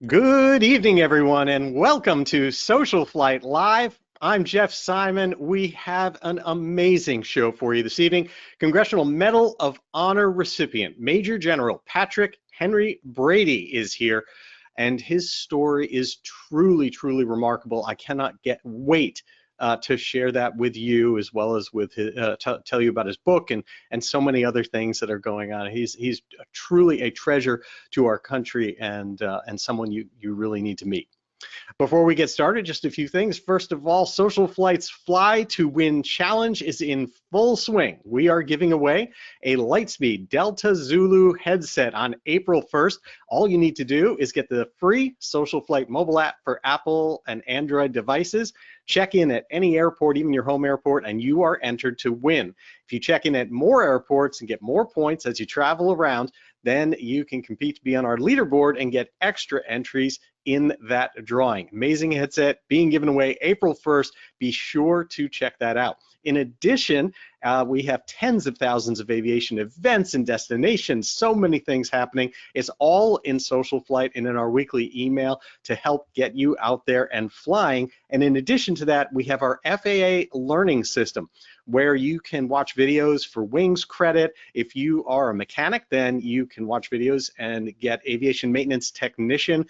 Good evening, everyone, and welcome to Social Flight Live. I'm Jeff Simon. We have an amazing show for you this evening. Congressional Medal of Honor recipient, Major General Patrick Henry Brady is here, and his story is truly, truly remarkable. I cannot wait to share that with you, as well as with tell you about his book and so many other things that are going on. He's truly a treasure to our country and someone you really need to meet. Before we get started, just a few things. First of all, Social Flight's Fly to Win Challenge is in full swing. We are giving away a Lightspeed Delta Zulu headset on April 1st. All you need to do is get the free Social Flight mobile app for Apple and Android devices. Check in at any airport, even your home airport, and you are entered to win. If you check in at more airports and get more points as you travel around, then you can compete to be on our leaderboard and get extra entries in that drawing. Amazing headset being given away April 1st. Be sure to check that out. In addition, we have tens of thousands of aviation events and destinations, so many things happening. It's all in Social Flight and in our weekly email to help get you out there and flying. And in addition to that, we have our FAA learning system, where you can watch videos for wings credit. If you are a mechanic, then you can watch videos and get aviation maintenance technician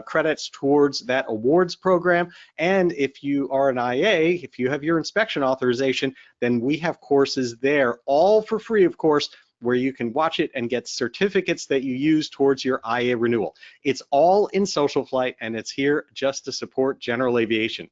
credits towards that awards program. And if you are an IA, if you have your inspection authorization, then we have courses there, all for free, of course, where you can watch it and get certificates that you use towards your IA renewal. It's all in Social Flight, and it's here just to support General Aviation.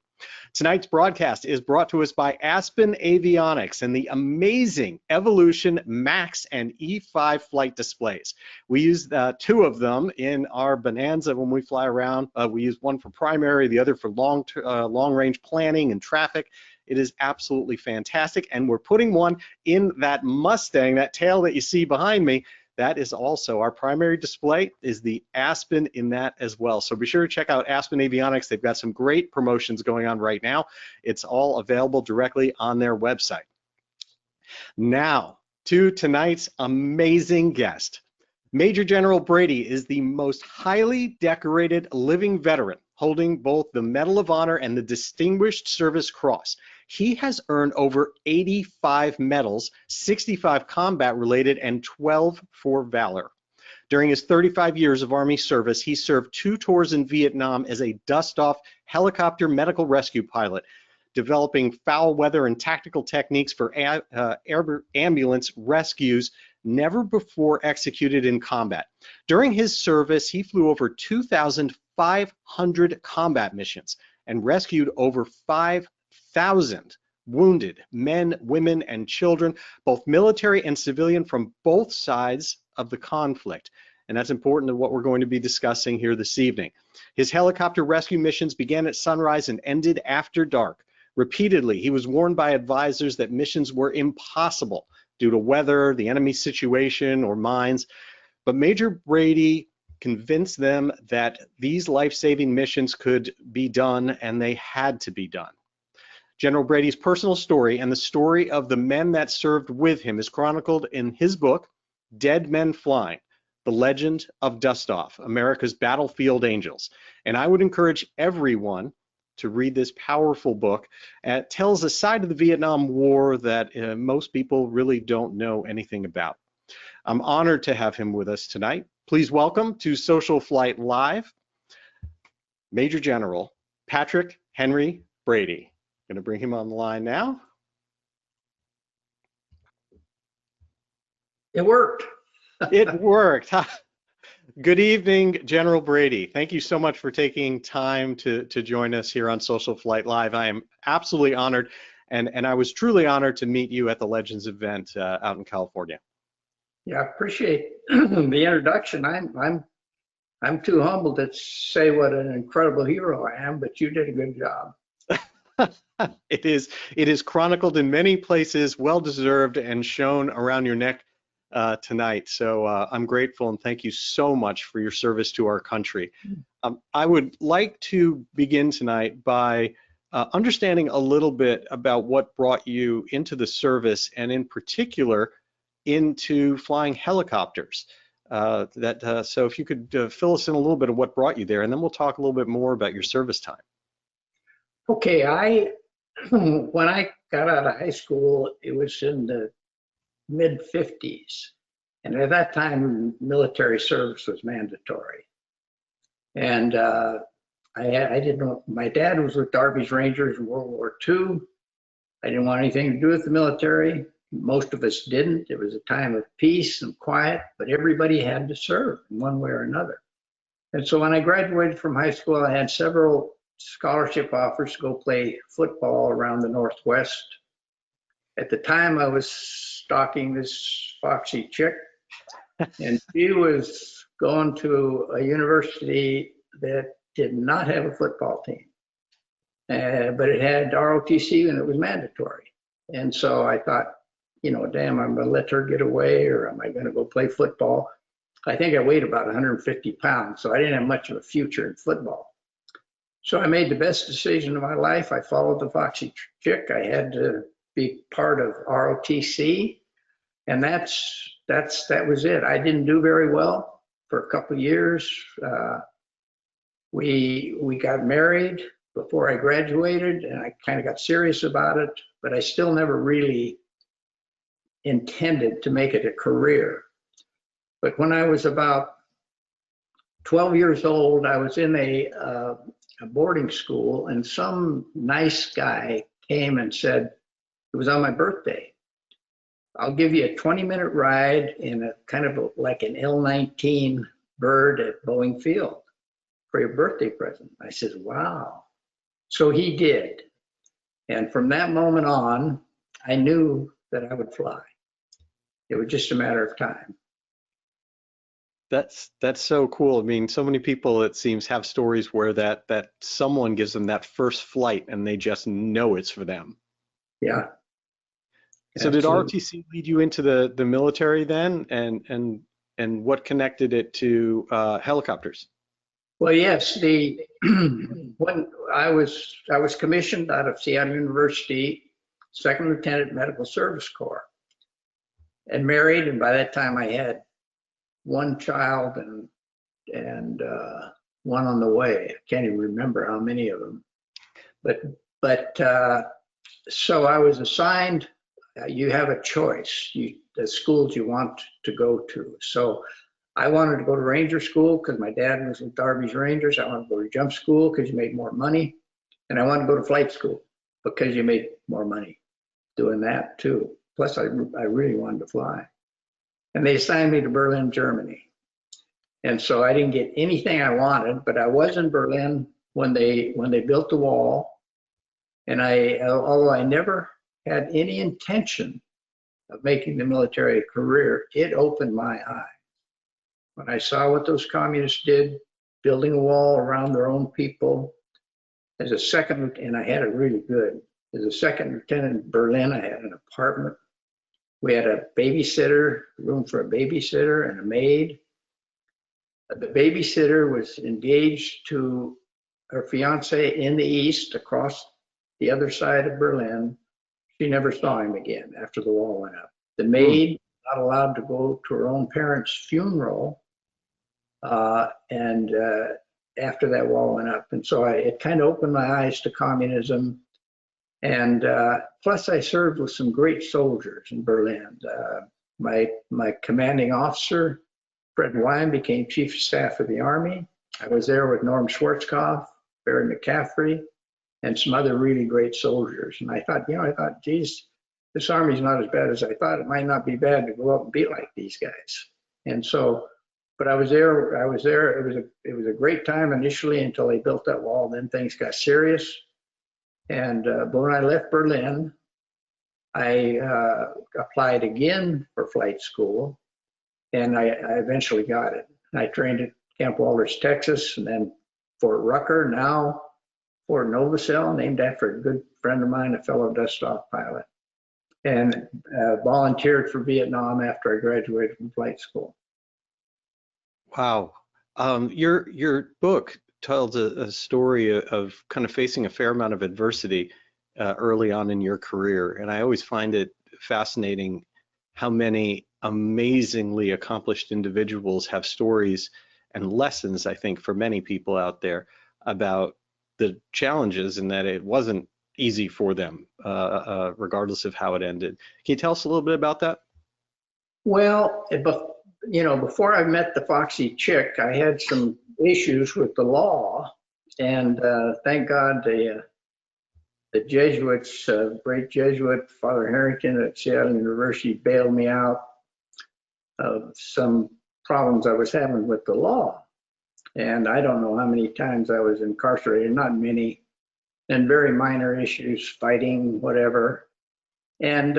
Tonight's broadcast is brought to us by Aspen Avionics and the amazing Evolution Max and E5 flight displays. We use two of them in our Bonanza when we fly around. We use one for primary, the other for long-range planning and traffic. It is absolutely fantastic, and we're putting one in that Mustang, that tail that you see behind me. That is also our primary display, is the Aspen in that as well. So be sure to check out Aspen Avionics. They've got some great promotions going on right now. It's all available directly on their website. Now to tonight's amazing guest. Major General Brady is the most highly decorated living veteran, holding both the Medal of Honor and the Distinguished Service Cross. He has earned over 85 medals, 65 combat-related, and 12 for valor. During his 35 years of Army service, he served 2 tours in Vietnam as a dust-off helicopter medical rescue pilot, developing foul weather and tactical techniques for ambulance rescues never before executed in combat. During his service, he flew over 2,500 combat missions and rescued over 5,000 wounded men, women, and children, both military and civilian, from both sides of the conflict. And that's important to what we're going to be discussing here this evening. His helicopter rescue missions began at sunrise and ended after dark. Repeatedly, he was warned by advisors that missions were impossible due to weather, the enemy situation, or mines. But Major Brady convinced them that these life-saving missions could be done, and they had to be done. General Brady's personal story and the story of the men that served with him is chronicled in his book, Dead Men Flying: The Legend of Dust-Off, America's Battlefield Angels. And I would encourage everyone to read this powerful book. It tells a side of the Vietnam War that most people really don't know anything about. I'm honored to have him with us tonight. Please welcome to Social Flight Live, Major General Patrick Henry Brady. I'm going to bring him on the line now. It worked. It worked. Good evening, General Brady. Thank you so much for taking time to join us here on Social Flight Live. I am absolutely honored, and I was truly honored to meet you at the Legends event out in California. Yeah, I appreciate the introduction. I'm too humble to say what an incredible hero I am, but you did a good job. It is chronicled in many places, well deserved, and shown around your neck tonight. So I'm grateful, and thank you so much for your service to our country. I would like to begin tonight by understanding a little bit about what brought you into the service, and in particular into flying helicopters. So if you could fill us in a little bit of what brought you there, and then we'll talk a little bit more about your service time. Okay, when I got out of high school, it was in the mid 50s. And at that time, military service was mandatory. And I didn't know, my dad was with Darby's Rangers in World War II. I didn't want anything to do with the military. Most of us didn't. It was a time of peace and quiet, but everybody had to serve in one way or another. And so when I graduated from high school, I had several scholarship offers to go play football around the Northwest. At the time, I was stalking this foxy chick, and she was going to a university that did not have a football team, but it had ROTC and it was mandatory. And so I thought, damn, I'm going to let her get away, or am I going to go play football? I think I weighed about 150 pounds, so I didn't have much of a future in football. So I made the best decision of my life. I followed the foxy chick. I had to be part of ROTC, and that was it. I didn't do very well for a couple of years. We got married before I graduated, and I kind of got serious about it, but I still never really intended to make it a career. But when I was about 12 years old, I was in a boarding school, and some nice guy came and said, it was on my birthday, I'll give you a 20-minute ride in a kind of like an L-19 bird at Boeing Field for your birthday present. I said, wow. So he did. And from that moment on, I knew that I would fly. It was just a matter of time. That's so cool. I mean, so many people, it seems, have stories where that someone gives them that first flight and they just know it's for them. Yeah. So did ROTC lead you into the military then, and what connected it to helicopters? Well, yes. When I was commissioned out of Seattle University, Second Lieutenant Medical Service Corps, and married. And by that time, I had one child and one on the way. I can't even remember how many of them. But so I was assigned. You have a choice, the schools you want to go to. So I wanted to go to Ranger School because my dad was with Darby's Rangers. I wanted to go to jump school because you made more money. And I wanted to go to flight school because you made more money doing that too. Plus, I really wanted to fly. And they assigned me to Berlin, Germany. And so I didn't get anything I wanted, but I was in Berlin when they built the wall. And although I never had any intention of making the military a career, it opened my eyes. When I saw what those communists did, building a wall around their own people, as a second, and I had it really good. As a second lieutenant in Berlin, I had an apartment. We had a babysitter, room for a babysitter and a maid. The babysitter was engaged to her fiance in the East, across the other side of Berlin. She never saw him again after the wall went up. The maid not allowed to go to her own parents' funeral, and after that wall went up. And so it kind of opened my eyes to communism. And plus, I served with some great soldiers in Berlin. My commanding officer, Fred Wine, became Chief of Staff of the Army. I was there with Norm Schwarzkopf, Barry McCaffrey, and some other really great soldiers. And I thought, geez, this Army's not as bad as I thought. It might not be bad to go out and be like these guys. And so, but I was there. It was a great time initially until they built that wall. Then things got serious. And but when I left Berlin, I applied again for flight school, and I eventually got it. I trained at Camp Walters, Texas, and then Fort Rucker, now Fort Novosel, named after a good friend of mine, a fellow dust-off pilot, and volunteered for Vietnam after I graduated from flight school. Wow. Your book tells a story of kind of facing a fair amount of adversity early on in your career, and I always find it fascinating how many amazingly accomplished individuals have stories and lessons, I think, for many people out there about the challenges and that it wasn't easy for them, regardless of how it ended. Can you tell us a little bit about that? Well, before I met the foxy chick, I had some issues with the law, and thank God the Jesuits, great Jesuit Father Harrington at Seattle University, bailed me out of some problems I was having with the law. And I don't know how many times I was incarcerated, not many, and very minor issues, fighting, whatever. And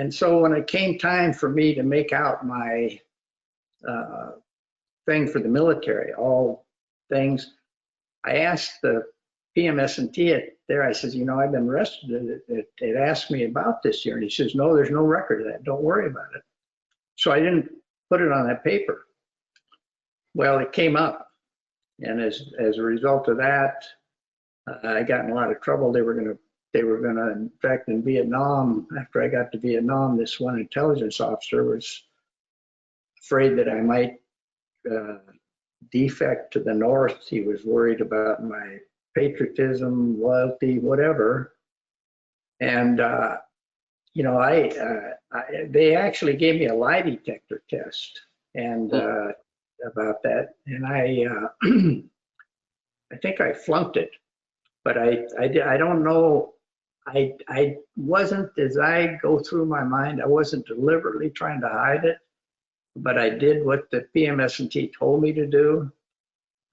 so when it came time for me to make out my thing for the military, all things, I asked the PMS&T there, I says, I've been arrested. It asked me about this here. And he says, no, there's no record of that. Don't worry about it. So I didn't put it on that paper. Well, it came up. And as a result of that, I got in a lot of trouble. They were going to, in fact, in Vietnam, after I got to Vietnam, this one intelligence officer was afraid that I might defect to the North. He was worried about my patriotism, loyalty, whatever. And, they actually gave me a lie detector test and about that. And I think I flunked it, but I don't know. I wasn't, as I go through my mind, I wasn't deliberately trying to hide it, but I did what the PMS&T told me to do.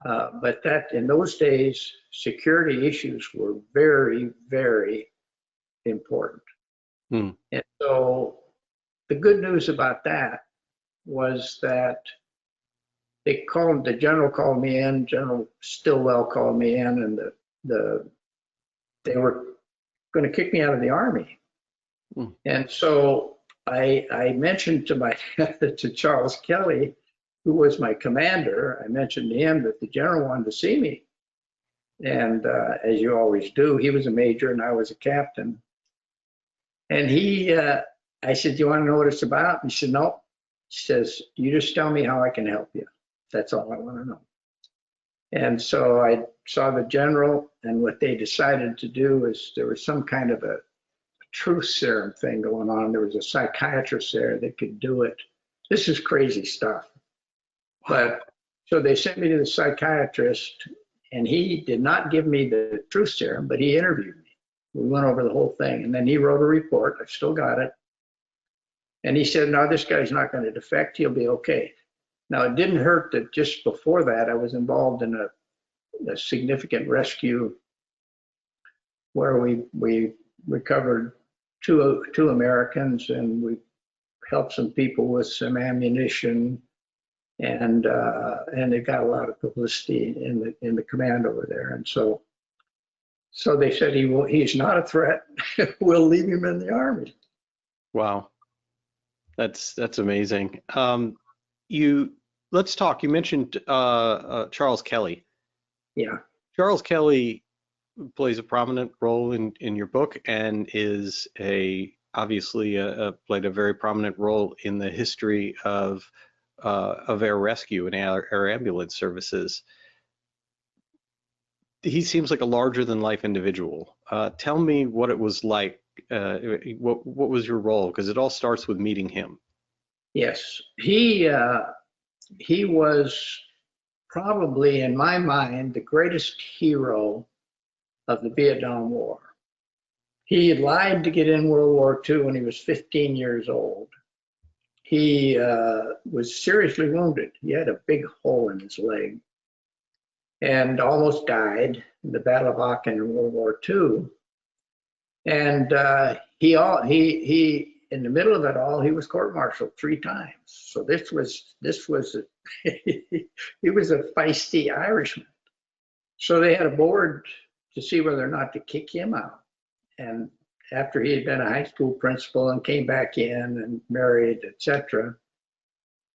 But that in those days, security issues were very, very important. And so the good news about that was that the general called me in, General Stillwell called me in, and they were going to kick me out of the Army. And so I mentioned to Charles Kelly, who was my commander, I mentioned to him that the general wanted to see me. And as you always do, he was a major and I was a captain. And I said, do you want to know what it's about? He said, no. He says, you just tell me how I can help you. That's all I want to know. And so I saw the general, and what they decided to do is there was some kind of a truth serum thing going on. There was a psychiatrist there that could do it. This is crazy stuff. But so they sent me to the psychiatrist, and he did not give me the truth serum, but he interviewed me. We went over the whole thing, and then he wrote a report. I've still got it. And he said, no, this guy's not going to defect. He'll be okay. Now, it didn't hurt that just before that, I was involved in a significant rescue where we recovered two Americans, and we helped some people with some ammunition, and it got a lot of publicity in the command over there. And so they said he's not a threat. We'll leave him in the Army. Wow, that's amazing. Let's talk. You mentioned Charles Kelly. Yeah. Charles Kelly plays a prominent role in your book and is obviously played a very prominent role in the history of air rescue and air ambulance services. He seems like a larger than life individual. Tell me what it was like. What was your role? Because it all starts with meeting him. Yes, he was probably, in my mind, the greatest hero of the Vietnam War. He lied to get in World War II when he was 15 years old. He was seriously wounded. He had a big hole in his leg and almost died in the Battle of Aachen in World War II. And he in the middle of it all, he was court-martialed 3 times. So this was he was a feisty Irishman. So they had a board to see whether or not to kick him out. And after he had been a high school principal and came back in and married, etc.,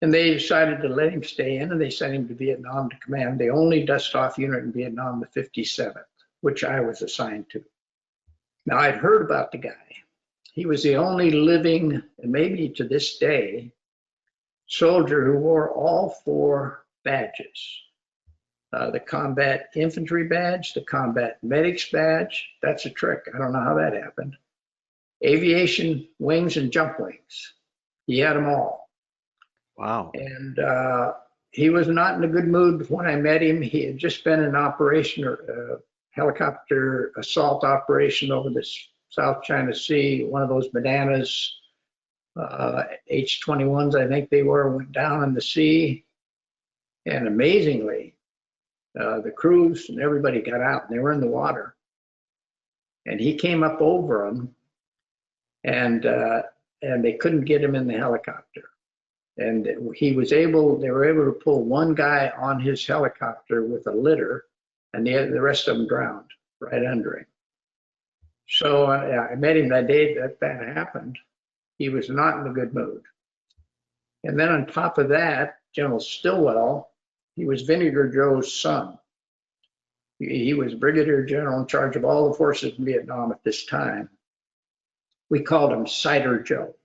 and they decided to let him stay in, and they sent him to Vietnam to command the only dust-off unit in Vietnam, the 57th, which I was assigned to. Now, I'd heard about the guy. He was the only living, and maybe to this day, soldier who wore all 4 badges. The combat infantry badge, the combat medics badge. That's a trick. I don't know how that happened. Aviation wings and jump wings. He had them all. Wow. And he was not in a good mood when I met him. He had just been in operation, or helicopter assault operation over the South China Sea. One of those bananas, H-21s, I think they were, went down in the sea. And amazingly, the crews and everybody got out and they were in the water. And he came up over them, and they couldn't get him in the helicopter. And they were able to pull one guy on his helicopter with a litter, and the rest of them drowned right under him. So I met him that day that happened. He was not in a good mood. And then on top of that, General Stilwell, he was Vinegar Joe's son. He was brigadier general in charge of all the forces in Vietnam at this time. We called him Cider Joe,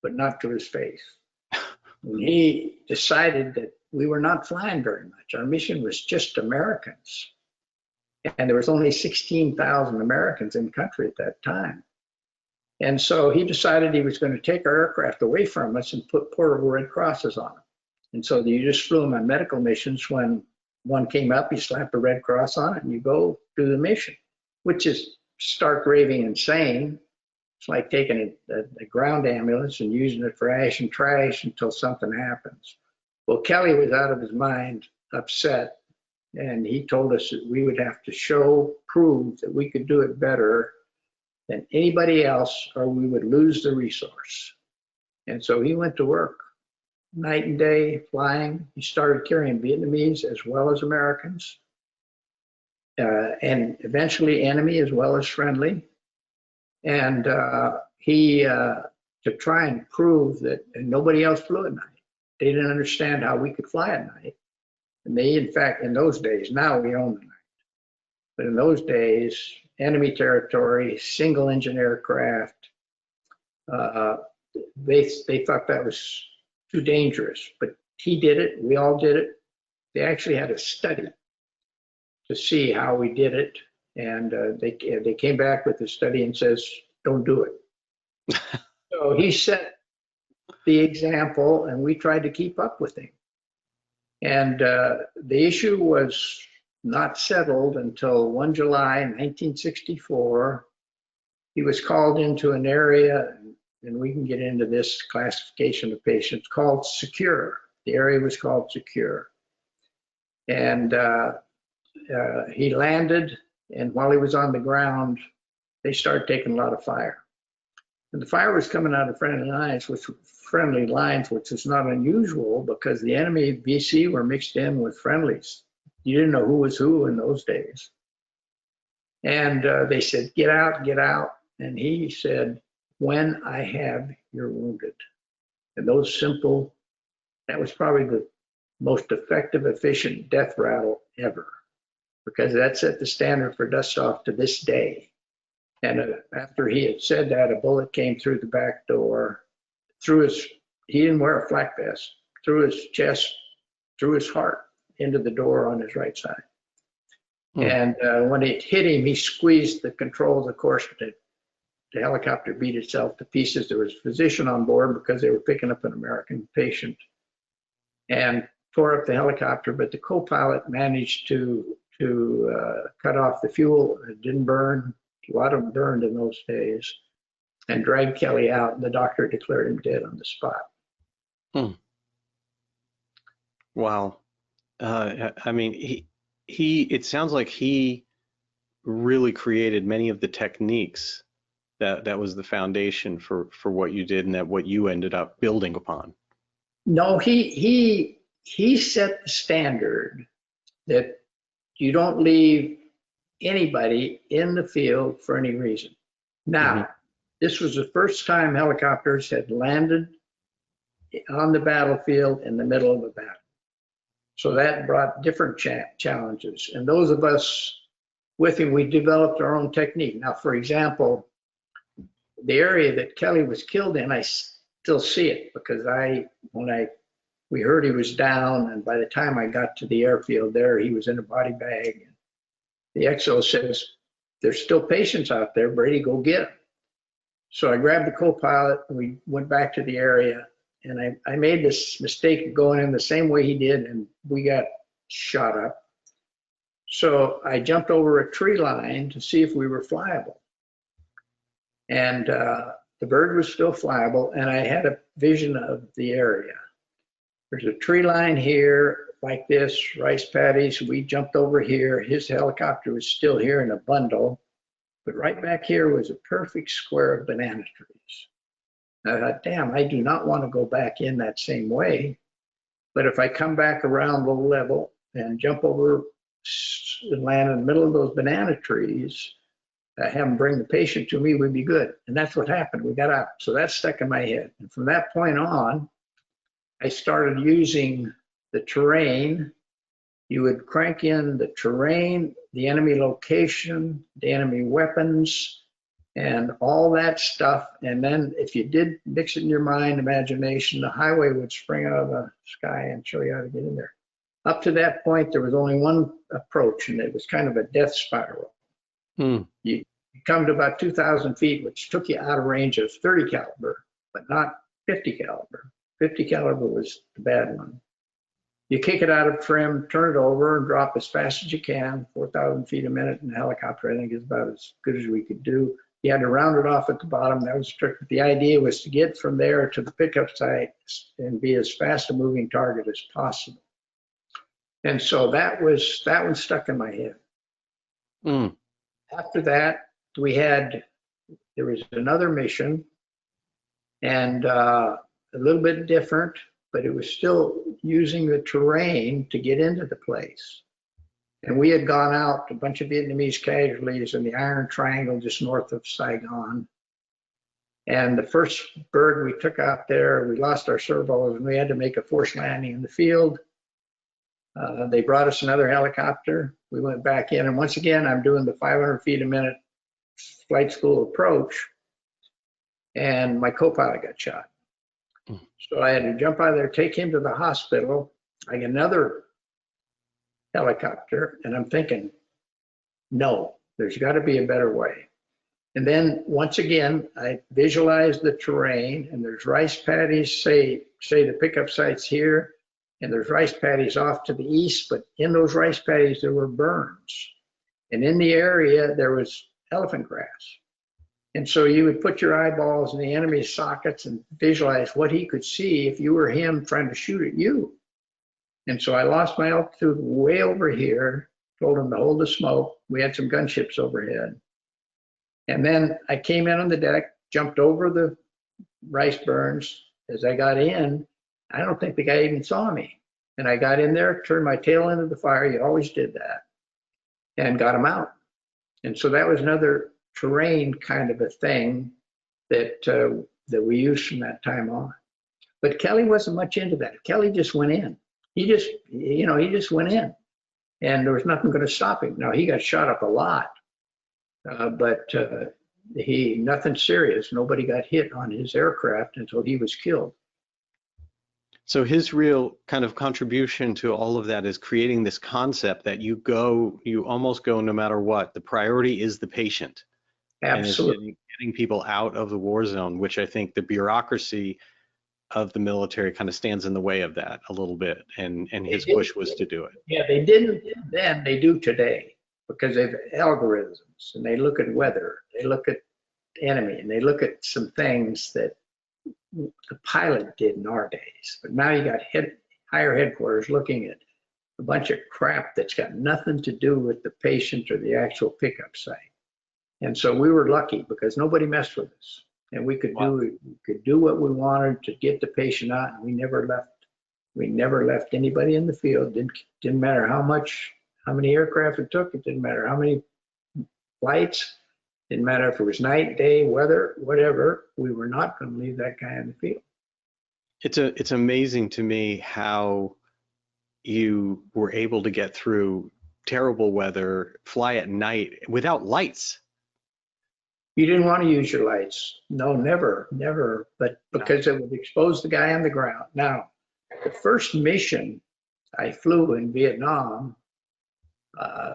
but not to his face. And he decided that we were not flying very much. Our mission was just Americans. And there was only 16,000 Americans in the country at that time. And so he decided he was going to take our aircraft away from us and put portable Red Crosses on them. And so you just flew them on medical missions. When one came up, you slapped a Red Cross on it and you go do the mission, which is stark raving insane. It's like taking a ground ambulance and using it for ash and trash until something happens. Well, Kelly was out of his mind, upset, and he told us that we would have to prove that we could do it better than anybody else, or we would lose the resource. And so he went to work night and day flying. He started carrying Vietnamese as well as Americans, and eventually enemy as well as friendly. And to try and prove that nobody else flew at night. They didn't understand how we could fly at night. And they, in fact, in those days, now we own the night, but in those days, enemy territory, single engine aircraft, they thought that was too dangerous. But he did it, we all did it. They actually had a study to see how we did it. And they came back with the study and says, don't do it. So he set the example, and we tried to keep up with him. And the issue was not settled until 1 July 1964. He was called into an area, and we can get into this classification of patients, called secure. The area was called secure. And he landed, and while he was on the ground, they started taking a lot of fire. And the fire was coming out of friendly lines, which is not unusual because the enemy VC were mixed in with friendlies. You didn't know who was who in those days. And they said, get out, get out. And he said, when I have your wounded. And that was probably the most effective, efficient death rattle ever, because that set the standard for dust off to this day. And after he had said that, a bullet came through the back door, he didn't wear a flak vest, through his chest, through his heart, into the door on his right side. And when it hit him, he squeezed the controls. Of course, the helicopter beat itself to pieces. There was a physician on board because they were picking up an American patient, and tore up the helicopter, but the co-pilot managed to cut off the fuel. It didn't burn. A lot of them burned in those days, and dragged Kelly out, and the doctor declared him dead on the spot. Wow. I mean, it sounds like he really created many of the techniques that was the foundation for what you did and that what you ended up building upon. No, he set the standard that you don't leave anybody in the field for any reason. Now, this was the first time helicopters had landed on the battlefield in the middle of a battle. So that brought different challenges. And those of us with him, we developed our own technique. Now, for example, the area that Kelly was killed in, I still see it because when I we heard he was down, and by the time I got to the airfield there, he was in a body bag. The XO says, there's still patients out there, Brady, go get them. So I grabbed the co-pilot and we went back to the area, and I made this mistake of going in the same way he did, and we got shot up. So I jumped over a tree line to see if we were flyable. And the bird was still flyable, and I had a vision of the area. There's a tree line here like this, rice paddies. We jumped over here. His helicopter was still here in a bundle, but right back here was a perfect square of banana trees. I thought, damn, I do not want to go back in that same way. But if I come back around low level and jump over and land in the middle of those banana trees, have them bring the patient to me would be good. And that's what happened. We got out. So that stuck in my head. And from that point on, I started using the terrain. You would crank in the terrain, the enemy location, the enemy weapons, and all that stuff. And then if you did mix it in your mind, imagination, the highway would spring out of the sky and show you how to get in there. Up to that point, there was only one approach, and it was kind of a death spiral. You come to about 2,000 feet, which took you out of range of 30 caliber, but not 50 caliber. 50 caliber was the bad one. You kick it out of trim, turn it over, and drop as fast as you can. 4,000 feet a minute in a helicopter, I think, is about as good as we could do. You had to round it off at the bottom. That was strict. But the idea was to get from there to the pickup site and be as fast a moving target as possible. And so that one stuck in my head. After that, there was another mission, and a little bit different, but it was still using the terrain to get into the place. And we had gone out, a bunch of Vietnamese casualties in the Iron Triangle just north of Saigon. And the first bird we took out there, we lost our servos and we had to make a forced landing in the field. They brought us another helicopter. We went back in, and once again, I'm doing the 500 feet a minute flight school approach, and my co-pilot got shot. So I had to jump out of there, take him to the hospital. I get another helicopter, and I'm thinking, no, there's got to be a better way. And then once again, I visualized the terrain, and there's rice paddies, say the pickup site's here, and there's rice paddies off to the east, but in those rice paddies, there were burns. And in the area, there was elephant grass. And so you would put your eyeballs in the enemy's sockets and visualize what he could see if you were him trying to shoot at you. And so I lost my altitude way over here, told him to hold the smoke. We had some gunships overhead. And then I came in on the deck, jumped over the rice burns. As I got in, I don't think the guy even saw me. And I got in there, turned my tail into the fire. You always did that. And got him out. And so that was another terrain kind of a thing that we used from that time on. But Kelly wasn't much into that. Kelly just went in. He just went in, and there was nothing going to stop him. Now he got shot up a lot, but nothing serious. Nobody got hit on his aircraft until he was killed. So his real kind of contribution to all of that is creating this concept that you almost go no matter what. The priority is the patient. Absolutely. And getting people out of the war zone, which I think the bureaucracy of the military kind of stands in the way of that a little bit. And his push was to do it. Yeah, they didn't then, they do today, because they have algorithms and they look at weather, they look at enemy, and they look at some things that the pilot did in our days. But now you got higher headquarters looking at a bunch of crap that's got nothing to do with the patient or the actual pickup site. And so we were lucky because nobody messed with us, and we could do what we wanted to get the patient out, and we never left anybody in the field. Didn't matter how many aircraft it took. It didn't matter how many flights. Didn't matter if it was night, day, weather, whatever. We were not going to leave that guy in the field. It's amazing to me how you were able to get through terrible weather, fly at night without lights. You didn't want to use your lights. No, never. But because it would expose the guy on the ground. Now, the first mission I flew in Vietnam, I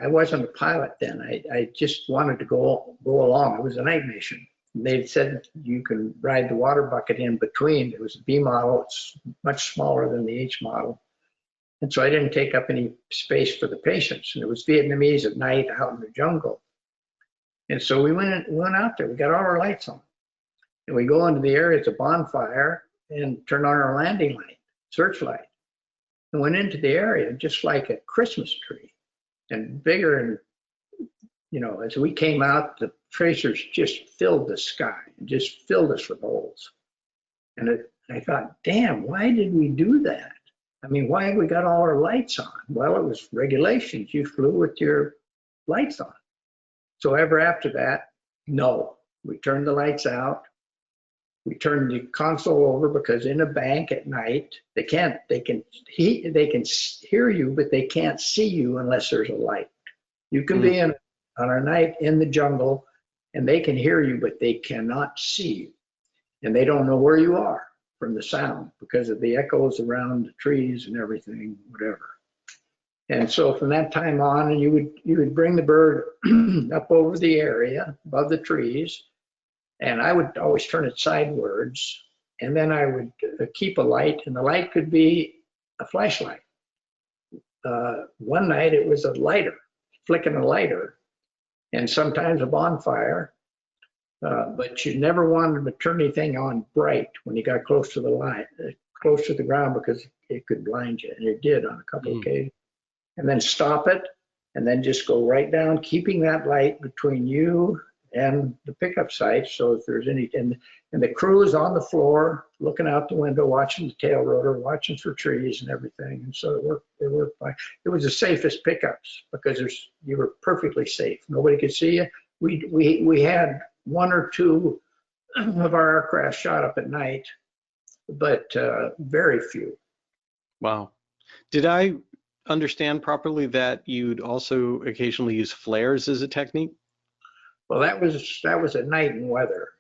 wasn't a pilot then. I just wanted to go along. It was a night mission. They said you can ride the water bucket in between. It was a B model. It's much smaller than the H model. And so I didn't take up any space for the patients. And it was Vietnamese at night out in the jungle. And so we went out there. We got all our lights on. And we go into the area, it's a bonfire, and turn on our landing light, searchlight. And went into the area just like a Christmas tree, and bigger. And, you know, as we came out, the tracers just filled the sky and just filled us with holes. And I thought, damn, why did we do that? I mean, why have we got all our lights on? Well, it was regulations. You flew with your lights on. So ever after that, no, we turned the lights out. We turned the console over because in a bank at night, they can hear you, but they can't see you unless there's a light. You can be on a night in the jungle and they can hear you, but they cannot see you. And they don't know where you are from the sound because of the echoes around the trees and everything, whatever. And so from that time on, and you would bring the bird up over the area above the trees, and I would always turn it sidewards, and then I would keep a light, and the light could be a flashlight. One night it was a lighter, flicking a lighter, and sometimes a bonfire, but you never wanted to turn anything on bright when you got close to the light, close to the ground, because it could blind you, and it did on a couple of occasions. And then stop it, and then just go right down, keeping that light between you and the pickup site. So if there's any, and the crew is on the floor, looking out the window, watching the tail rotor, watching for trees and everything. And so it worked fine. It was the safest pickups because you were perfectly safe. Nobody could see you. We had one or two of our aircraft shot up at night, but very few. Wow. Did I understand properly that you'd also occasionally use flares as a technique? Well, that was at night and weather.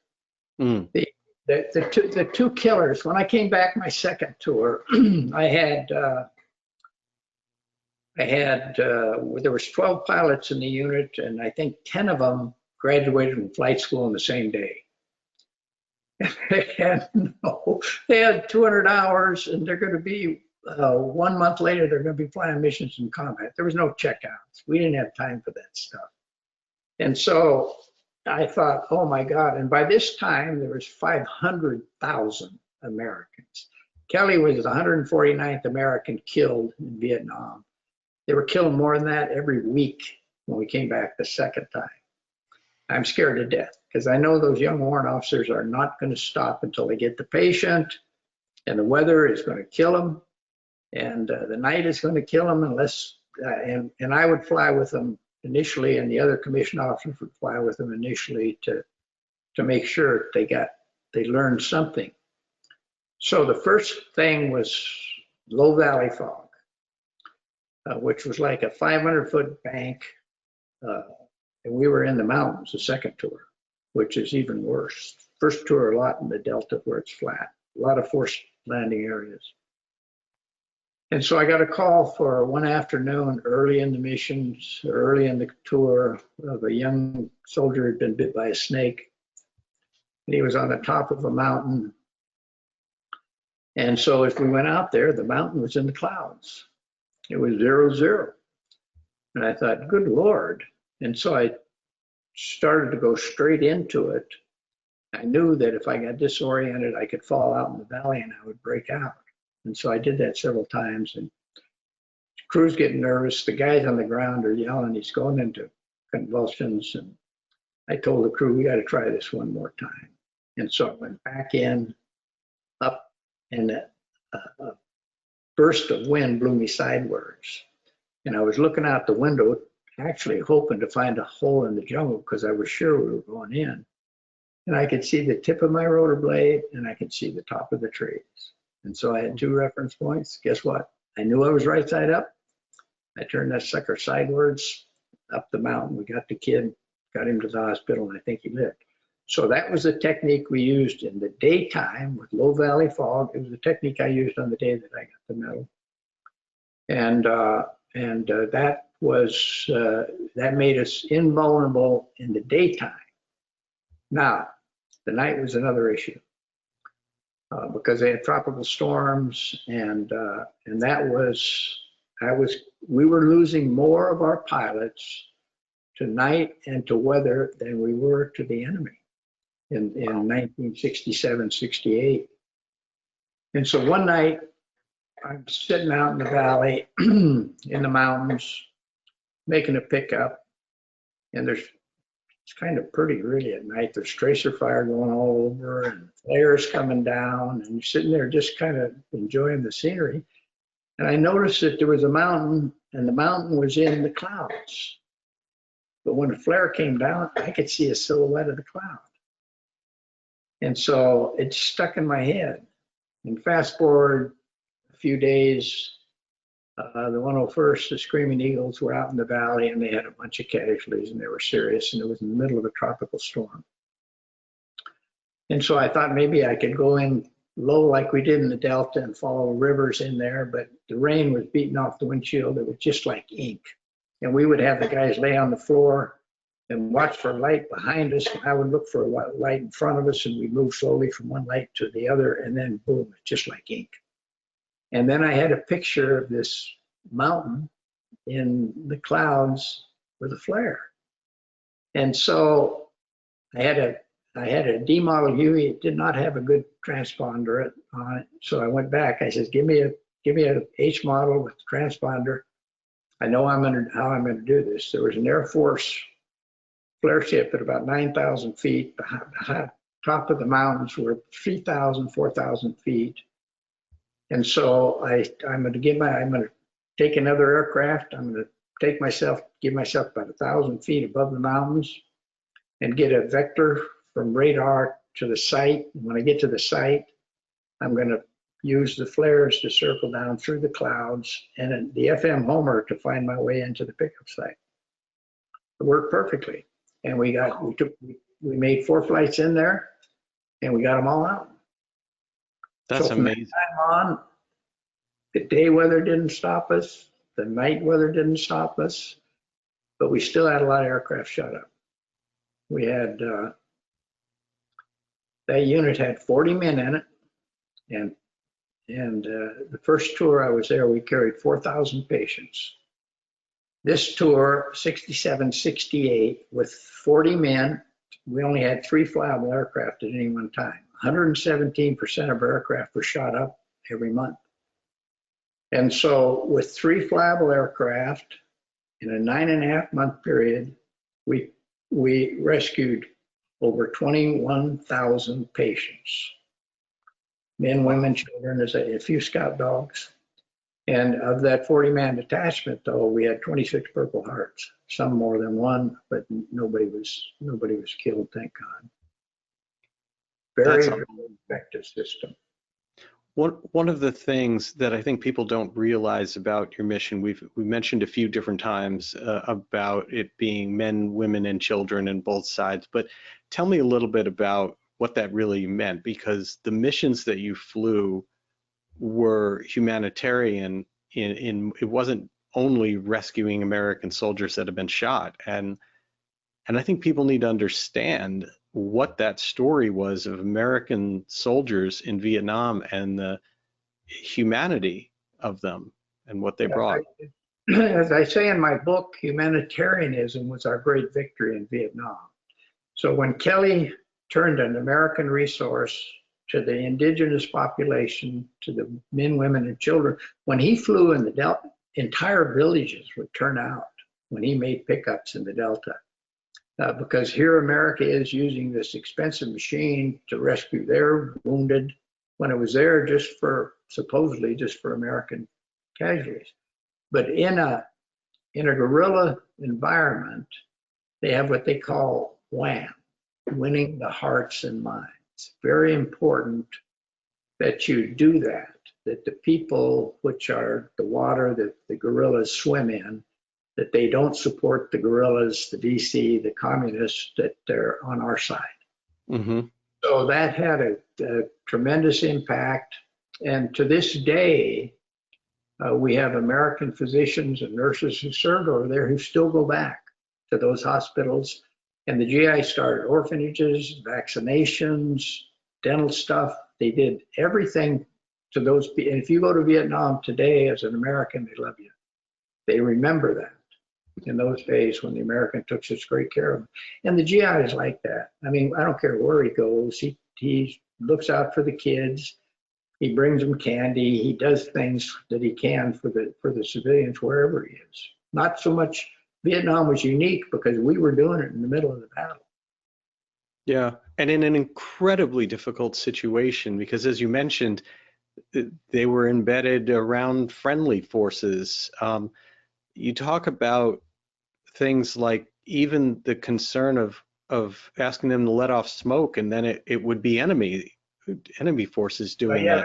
Mm. The two killers. When I came back my second tour, there was 12 pilots in the unit, and I think 10 of them graduated from flight school on the same day. They had 200 hours, and they're going to be 1 month later. They're going to be flying missions in combat. There was no checkouts. We didn't have time for that stuff. And so I thought, oh my God. And by this time, there was 500,000 Americans. Kelly was the 149th American killed in Vietnam. They were killing more than that every week when we came back the second time. I'm scared to death because I know those young warrant officers are not going to stop until they get the patient, and the weather is going to kill them, and the night is going to kill them unless, and I would fly with them initially, and the other commissioned officers would fly with them initially to make sure they learned something. So the first thing was low valley fog, which was like a 500-foot bank, and we were in the mountains the second tour, which is even worse. First tour a lot in the Delta where it's flat, a lot of forced landing areas. And so I got a call for one afternoon early in the missions, early in the tour, of a young soldier who had been bit by a snake. And he was on the top of a mountain. And so as we went out there, the mountain was in the clouds. It was 0-0. And I thought, good Lord. And so I started to go straight into it. I knew that if I got disoriented, I could fall out in the valley and I would break out. And so I did that several times, and the crew's getting nervous. The guys on the ground are yelling, he's going into convulsions. And I told the crew, we got to try this one more time. And so I went back in, up, and a burst of wind blew me sideways. And I was looking out the window, actually hoping to find a hole in the jungle because I was sure we were going in. And I could see the tip of my rotor blade, and I could see the top of the trees. And so I had 2 reference points. Guess what? I knew I was right side up. I turned that sucker sidewards up the mountain. We got the kid, got him to the hospital, and I think he lived. So that was the technique we used in the daytime with low valley fog. It was the technique I used on the day that I got the medal. And that made us invulnerable in the daytime. Now, the night was another issue because they had tropical storms, and we were losing more of our pilots to night and to weather than we were to the enemy in 1967, 68. And so one night, I'm sitting out in the valley, in the mountains, making a pickup, and it's kind of pretty really at night. There's tracer fire going all over and flares coming down, and you're sitting there just kind of enjoying the scenery. And I noticed that there was a mountain, and the mountain was in the clouds. But when the flare came down, I could see a silhouette of the cloud. And so it stuck in my head. And fast forward a few days, the 101st, the Screaming Eagles were out in the valley, and they had a bunch of casualties, and they were serious, and it was in the middle of a tropical storm. And so I thought maybe I could go in low like we did in the Delta and follow rivers in there, but the rain was beating off the windshield. It was just like ink. And we would have the guys lay on the floor and watch for light behind us. And I would look for a light in front of us, and we'd move slowly from one light to the other, and then boom, just like ink. And then I had a picture of this mountain in the clouds with a flare. And so I had a D model Huey. It did not have a good transponder on it. So I went back. I said, give me a H model with the transponder. I know how I'm going to do this. There was an Air Force flare ship at about 9,000 feet. The top of the mountains were 3,000, 4,000 feet. And so I'm going to take another aircraft. I'm going to give myself about 1,000 feet above the mountains and get a vector from radar to the site. And when I get to the site, I'm going to use the flares to circle down through the clouds and the FM Homer to find my way into the pickup site. It worked perfectly. And we made 4 flights in there, and we got them all out. That's amazing. Time on, the day weather didn't stop us, the night weather didn't stop us, but we still had a lot of aircraft shut up. We had, that unit had 40 men in it, and the first tour I was there, we carried 4,000 patients. This tour, 67, 68, with 40 men, we only had 3 flyable aircraft at any one time. 117% of our aircraft were shot up every month. And so with 3 flyable aircraft in a 9.5-month period, we rescued over 21,000 patients. Men, women, children, there's a few scout dogs. And of that 40-man detachment, though, we had 26 Purple Hearts, some more than one, but nobody was killed, thank God. Very effective system. One of the things that I think people don't realize about your mission, we mentioned a few different times about it being men, women, and children in both sides, but tell me a little bit about what that really meant, because the missions that you flew were humanitarian. It wasn't only rescuing American soldiers that have been shot, and I think people need to understand what that story was of American soldiers in Vietnam and the humanity of them and what they brought. As I say in my book, humanitarianism was our great victory in Vietnam. So when Kelly turned an American resource to the indigenous population, to the men, women, and children, when he flew in the Delta, entire villages would turn out when he made pickups in the Delta. Because here America is using this expensive machine to rescue their wounded when it was there supposedly just for American casualties. But in a guerrilla environment, they have what they call WHAM, winning the hearts and minds. It's very important that you do that the people, which are the water that the guerrillas swim in, that they don't support the guerrillas, the DC, the communists, that they're on our side. Mm-hmm. So that had a tremendous impact. And to this day, we have American physicians and nurses who served over there who still go back to those hospitals. And the GI started orphanages, vaccinations, dental stuff. They did everything to those people. And if you go to Vietnam today as an American, they love you. They remember that in those days when the American took such great care of them. And the GI is like that. I mean, I don't care where he goes. He looks out for the kids. He brings them candy. He does things that he can for the civilians wherever he is. Not so much Vietnam was unique because we were doing it in the middle of the battle. Yeah, and in an incredibly difficult situation because, as you mentioned, they were embedded around friendly forces. You talk about things like even the concern of asking them to let off smoke, and then it would be enemy forces But doing yeah,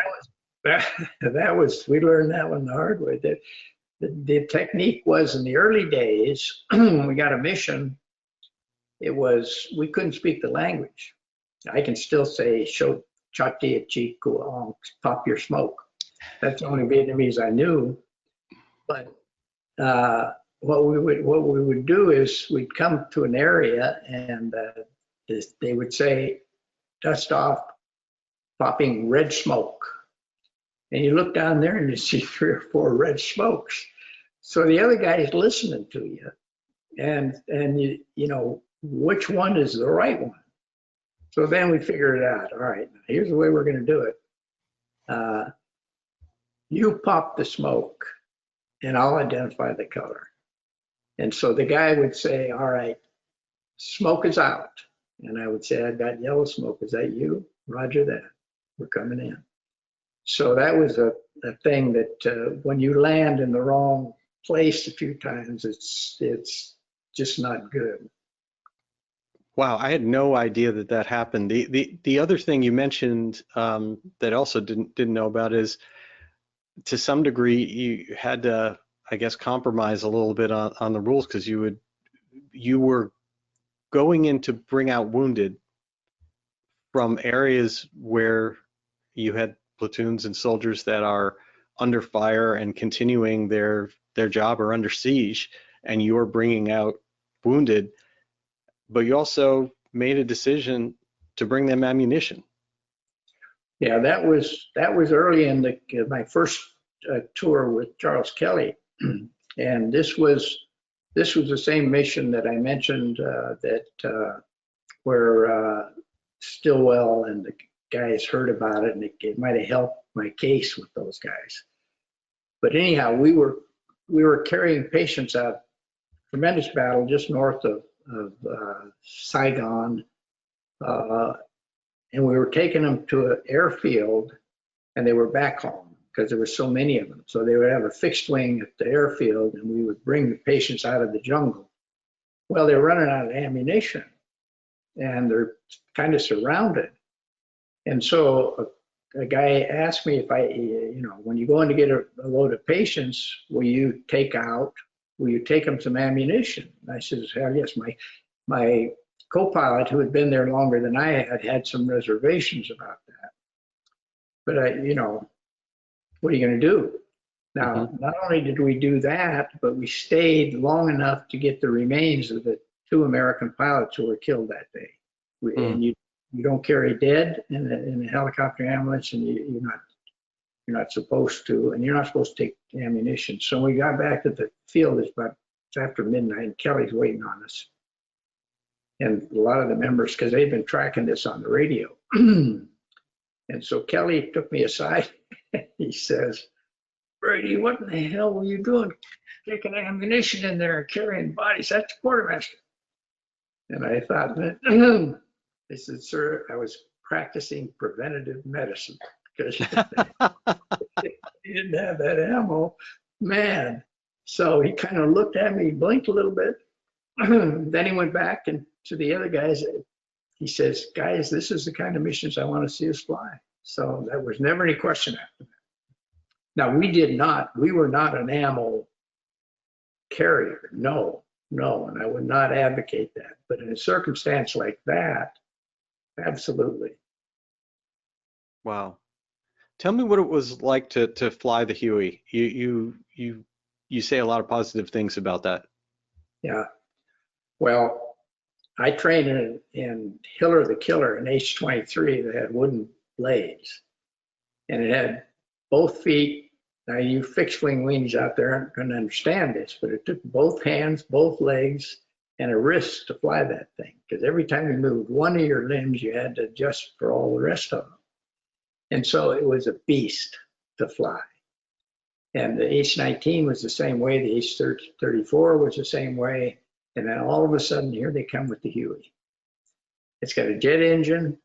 that. that was we learned that one the hard way. The technique was in the early days when we got a mission, it was we couldn't speak the language. I can still say "Show chati chi kuong," pop your smoke. That's the only Vietnamese I knew. But what we would do is we'd come to an area and they would say, "Dust off, popping red smoke." And you look down there and you see 3 or 4 red smokes. So the other guy is listening to you, and you know which one is the right one. So then we figured it out. All right, here's the way we're going to do it. You pop the smoke, and I'll identify the color. And so the guy would say, "All right, smoke is out," and I would say, "I've got yellow smoke. Is that you? Roger that. We're coming in." So that was a thing that when you land in the wrong place a few times, it's just not good. Wow, I had no idea that happened. The other thing you mentioned that I also didn't know about is to some degree you had to, I guess, compromise a little bit on the rules because you were going in to bring out wounded from areas where you had platoons and soldiers that are under fire and continuing their job or under siege, and you are bringing out wounded, but you also made a decision to bring them ammunition. Yeah, that was early in my first tour with Charles Kelly, and this was the same mission that I mentioned where Stillwell and the guys heard about it, and it might have helped my case with those guys. But anyhow, we were carrying patients out. Tremendous battle just north of Saigon, and we were taking them to an airfield, and they were back home because there were so many of them. So they would have a fixed wing at the airfield, and we would bring the patients out of the jungle. Well, they're running out of ammunition, and they're kind of surrounded. And so a guy asked me if when you go in to get a load of patients, will you take them some ammunition? And I said, hell yes. My co-pilot, who had been there longer than I had some reservations about that. But what are you going to do? Now, Not only did we do that, but we stayed long enough to get the remains of the 2 American pilots who were killed that day. And you don't carry dead in a helicopter ambulance, and you're not supposed to, and you're not supposed to take ammunition. So we got back to the field, it's after midnight, and Kelly's waiting on us. And a lot of the members, because they'd been tracking this on the radio. And so Kelly took me aside. He says, "Brady, what in the hell were you doing taking ammunition in there and carrying bodies? That's quartermaster." And I thought, I said, "Sir, I was practicing preventative medicine because he didn't have that ammo, man." So he kind of looked at me, blinked a little bit. Then he went back and to the other guys. He says, "Guys, this is the kind of missions I want to see us fly." So there was never any question after that. Now we were not an ammo carrier. No, and I would not advocate that. But in a circumstance like that, Absolutely. Wow. Tell me what it was like to fly the Huey. You say a lot of positive things about that. Yeah. Well, I trained in Hiller the Killer, an H-23 that had wooden blades, and it had both feet. Now, you fixed wing wings out there aren't going to understand this, but it took both hands, both legs, and a wrist to fly that thing. Because every time you moved one of your limbs, you had to adjust for all the rest of them. And so it was a beast to fly. And the H-19 was the same way. The H-34 was the same way. And then all of a sudden, here they come with the Huey. It's got a jet engine.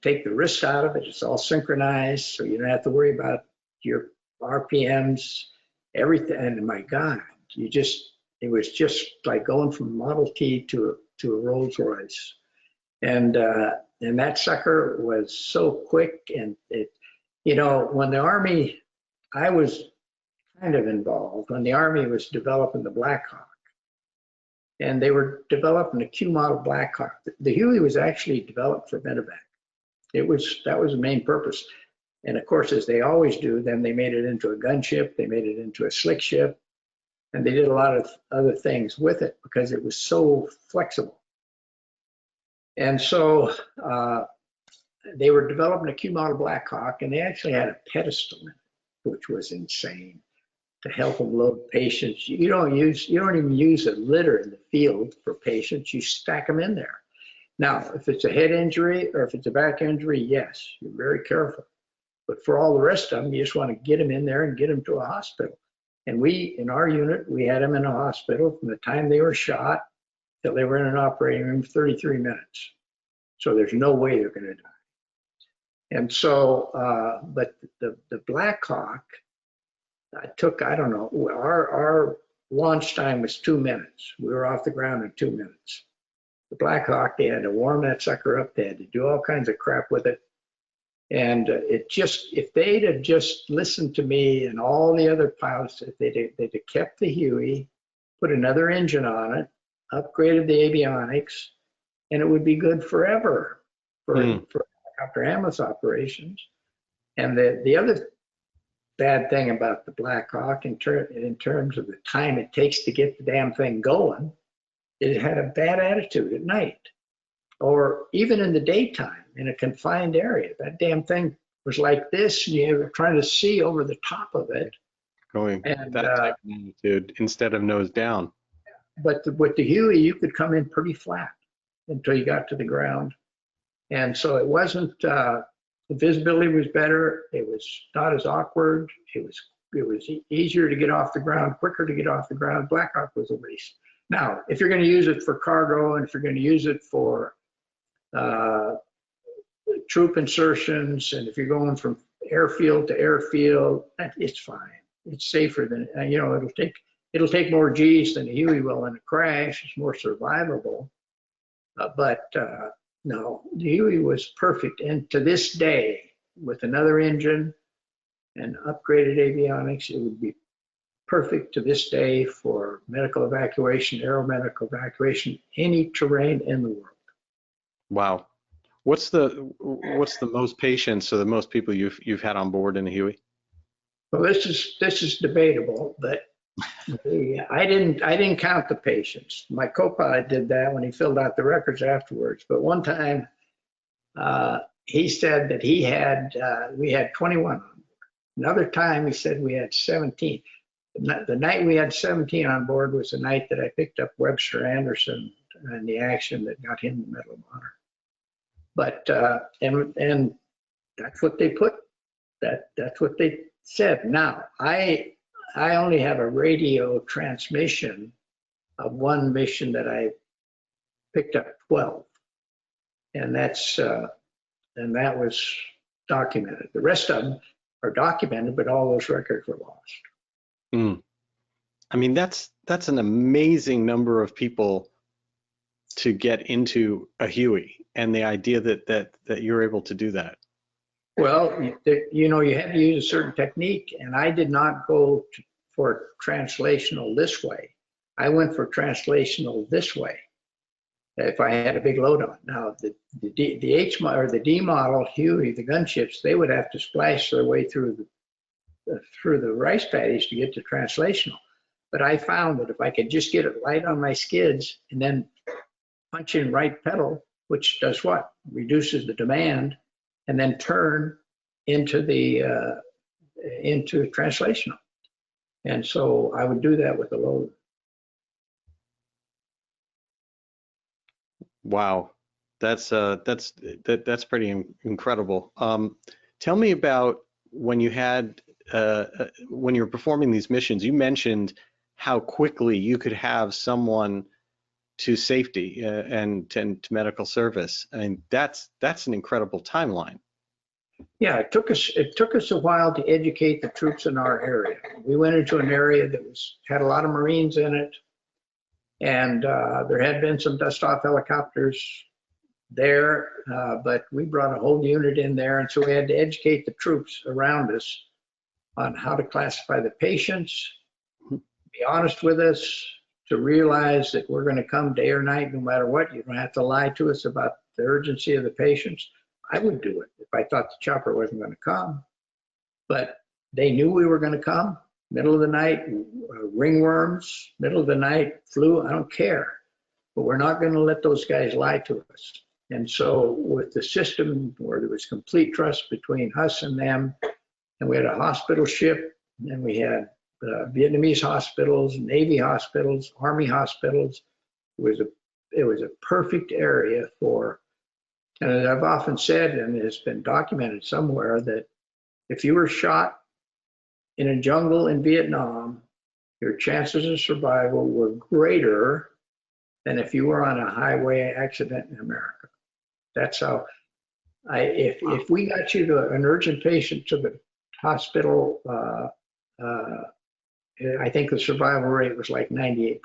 Take the wrist out of it. It's all synchronized, so you don't have to worry about your RPMs, everything. And my God, it was just like going from Model T to a Rolls Royce. And that sucker was so quick. And when the Army, I was kind of involved when the Army was developing the Black Hawk. And they were developing a Q model Black Hawk. The Huey was actually developed for medevac. That was the main purpose. And of course, as they always do, then they made it into a gunship, they made it into a slick ship, and they did a lot of other things with it because it was so flexible. And so they were developing a Q model Black Hawk, and they actually had a pedestal in it, which was insane, to help them load patients. You don't even use a litter in the field for patients. You stack them in there. Now, if it's a head injury or if it's a back injury, yes, you're very careful. But for all the rest of them, you just want to get them in there and get them to a hospital. And in our unit, we had them in a hospital from the time they were shot till they were in an operating room, 33 minutes. So there's no way they're going to die. And so, but the Black Hawk, I don't know, our launch time was 2 minutes. We were off the ground in 2 minutes. The Black Hawk, they had to warm that sucker up. They had to do all kinds of crap with it. And if they'd have just listened to me and all the other pilots, if they'd have kept the Huey, put another engine on it, upgraded the avionics, and it would be good forever for helicopter ambulance operations. And the other bad thing about the Black Hawk in terms of the time it takes to get the damn thing going, it had a bad attitude at night or even in the daytime in a confined area. That damn thing was like this, and you were trying to see over the top of it. Going that type of attitude instead of nose down. But with the Huey, you could come in pretty flat until you got to the ground. And so it wasn't, the visibility was better. It was not as awkward. It was easier to get off the ground, quicker to get off the ground. Black Hawk was a waste. Now, if you're going to use it for cargo and if you're going to use it for troop insertions, and if you're going from airfield to airfield, it's fine. It's safer than, it'll take more G's than a Huey will in a crash. It's more survivable. But no, the Huey was perfect. And to this day, with another engine and upgraded avionics, it would be perfect to this day for medical evacuation, aeromedical evacuation, any terrain in the world. Wow. What's the most patients or the most people you've had on board in a Huey? Well, this is debatable, but I didn't count the patients. My co-pilot did that when he filled out the records afterwards. But one time, he said that we had 21 on board. Another time, he said we had 17. The night we had 17 on board was the night that I picked up Webster Anderson and the action that got him the Medal of Honor. But and that's what they put. That's what they said. Now I only have a radio transmission of one mission that I picked up 12, and that was documented. The rest of them are documented, but all those records were lost. I mean, that's an amazing number of people to get into a Huey, and the idea that you're able to do that. Well, you had to use a certain technique, and I did not go for translational this way. I went for translational this way. if I had a big load on. Now, the H model or the D model, Huey, the gunships, they would have to splash their way through the rice paddies to get to translational. But I found that if I could just get it light on my skids and then punch in right pedal, which does what? Reduces the demand, and then turn into translational. And so I would do that with the load. Wow, that's pretty incredible. Tell me about when you had when you were performing these missions. You mentioned how quickly you could have someone to safety and to medical service. I mean, that's an incredible timeline. Yeah, it took us a while to educate the troops in our area. We went into an area that had a lot of Marines in it, and there had been some dust-off helicopters there, but we brought a whole unit in there, and so we had to educate the troops around us on how to classify the patients, be honest with us, to realize that we're going to come day or night no matter what. You don't have to lie to us about the urgency of the patients. I would do it if I thought the chopper wasn't going to come, but they knew we were going to come. Middle of the night, ringworms, middle of the night, flu, I don't care. But we're not going to let those guys lie to us. And so with the system where there was complete trust between us and them, and we had a hospital ship, and we had Vietnamese hospitals, Navy hospitals, Army hospitals. It was a perfect area for, and as I've often said, and it's been documented somewhere, that if you were shot in a jungle in Vietnam, your chances of survival were greater than if you were on a highway accident in America. That's how, if we got you to an urgent patient to the hospital, I think the survival rate was like 98%.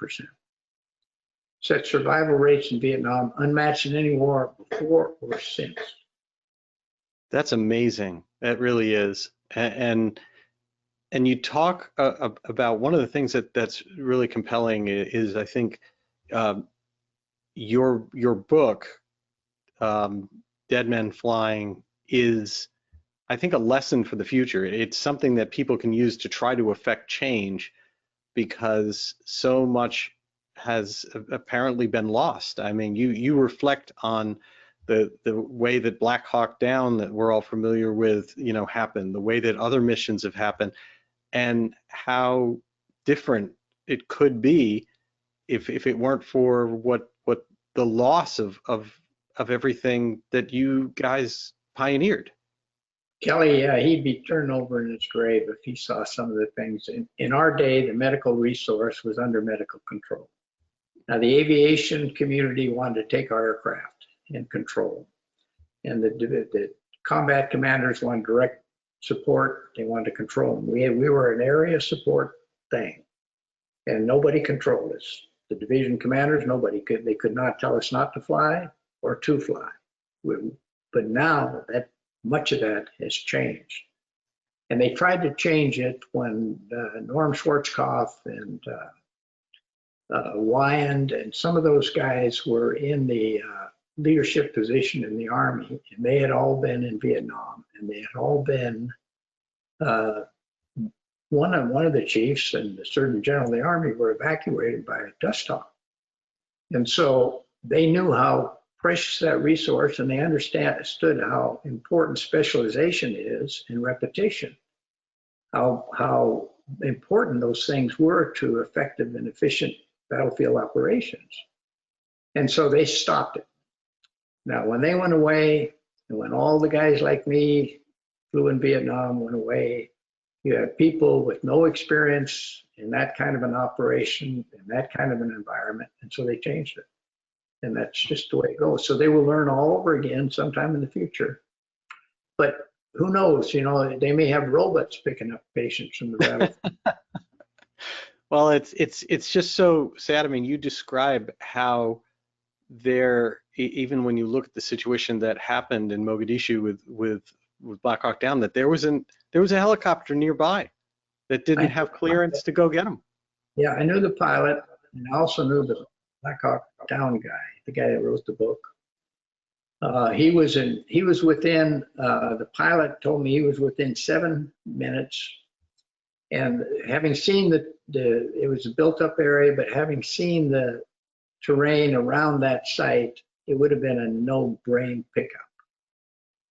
Such survival rates in Vietnam unmatched in any war before or since. That's amazing. That really is. And you talk about one of the things that's really compelling is, I think, your book, Dead Men Flying, is, I think, a lesson for the future. It's something that people can use to try to affect change, because so much has apparently been lost. I mean, you reflect on the way that Black Hawk Down, that we're all familiar with, happened, the way that other missions have happened, and how different it could be if it weren't for what the loss of everything that you guys pioneered. Kelly, he'd be turned over in his grave if he saw some of the things. In our day, the medical resource was under medical control. Now, the aviation community wanted to take our aircraft and control, and the combat commanders wanted direct support. They wanted to control them. We were an area support thing, and nobody controlled us. The division commanders, they could not tell us not to fly or to fly. But now that much of that has changed. And they tried to change it when Norm Schwarzkopf and Wyand and some of those guys were in the leadership position in the Army, and they had all been in Vietnam, and they had all been one of the chiefs and the Surgeon General of the Army were evacuated by a dust storm. And so they knew how precious that resource, and they understood how important specialization is and repetition, how important those things were to effective and efficient battlefield operations. And so they stopped it. Now, when they went away, and when all the guys like me flew in Vietnam went away, you had people with no experience in that kind of an operation, in that kind of an environment, and so they changed it. And that's just the way it goes. So they will learn all over again sometime in the future. But who knows, they may have robots picking up patients from the battlefield. Well, it's just so sad. I mean, you describe how even when you look at the situation that happened in Mogadishu with Black Hawk Down, that there was a helicopter nearby that didn't have clearance to go get them. Yeah, I knew the pilot, and I also knew Black Hawk Down guy, the guy that wrote the book. He was within, the pilot told me he was within 7 minutes. And having seen it was a built up area, but having seen the terrain around that site, it would have been a no brain pickup.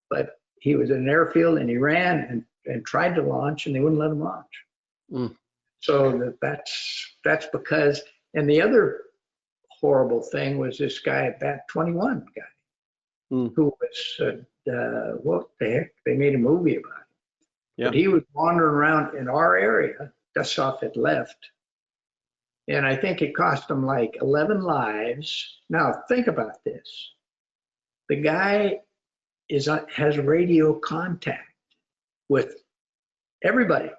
But he was in an airfield and he ran and tried to launch and they wouldn't let him launch. Mm. So that's because, and the other horrible thing was this guy, Bat 21 guy, who was, what the heck, they made a movie about him. Yeah. But he was wandering around in our area, Dusthoff had left. And I think it cost him like 11 lives. Now think about this. The guy has radio contact with everybody.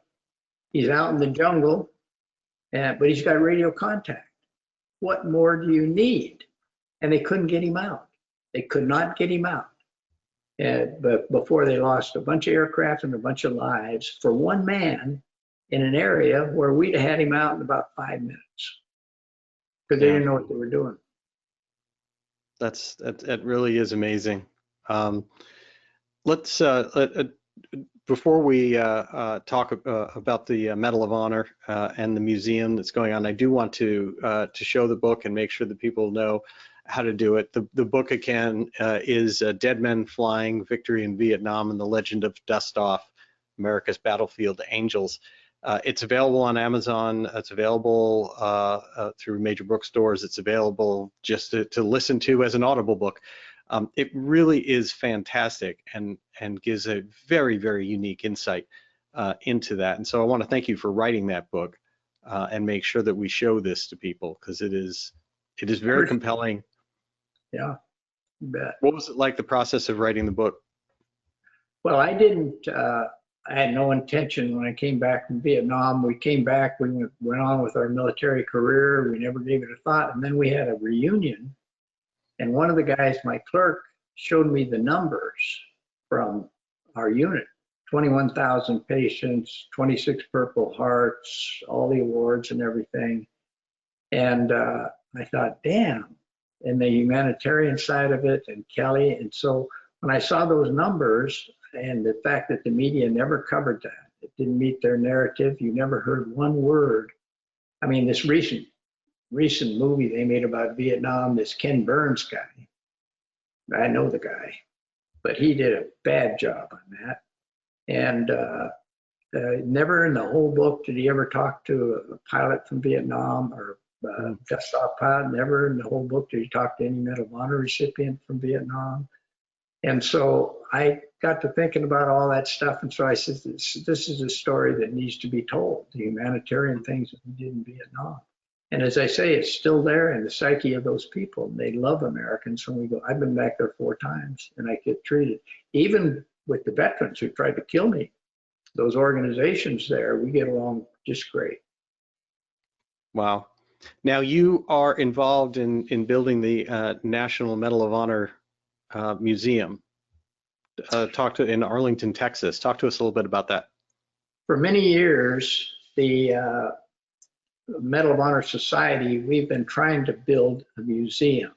He's out in the jungle, but he's got radio contact. What more do you need? And they couldn't get him out. They could not get him out. But before they lost a bunch of aircraft and a bunch of lives for one man in an area where we'd have had him out in about 5 minutes because they didn't know what they were doing. That really is amazing. Let's before we talk about the Medal of Honor and the museum that's going on, I do want to show the book and make sure that people know how to do it. The book again is Dead Men Flying: Victory in Vietnam and the Legend of Dust-Off, America's Battlefield Angels. It's available on Amazon. It's available through major bookstores. It's available just to listen to as an Audible book. It really is fantastic and gives a very, very unique insight into that. And so I want to thank you for writing that book and make sure that we show this to people because it is very compelling. Yeah, you bet. What was it like, the process of writing the book? Well, I had no intention when I came back from Vietnam. We came back, we went on with our military career. We never gave it a thought. And then we had a reunion. And one of the guys, my clerk, showed me the numbers from our unit. 21,000 patients, 26 Purple Hearts, all the awards and everything. And I thought, damn. And the humanitarian side of it and Kelly. And so when I saw those numbers and the fact that the media never covered that, it didn't meet their narrative, you never heard one word. I mean, this recent movie they made about Vietnam, this Ken Burns guy, I know the guy, but he did a bad job on that. And never in the whole book did he ever talk to a pilot from Vietnam or Dust-Off pilot. Never in the whole book did he talk to any Medal of Honor recipient from Vietnam. And so I got to thinking about all that stuff. And so I said, this is a story that needs to be told, the humanitarian things that we did in Vietnam. And as I say, it's still there in the psyche of those people. They love Americans when we go. I've been back there 4 times and I get treated. Even with the veterans who tried to kill me, those organizations there, we get along just great. Wow. Now you are involved in building the National Medal of Honor Museum. In Arlington, Texas. Talk to us a little bit about that. For many years, the Medal of Honor Society, we've been trying to build a museum.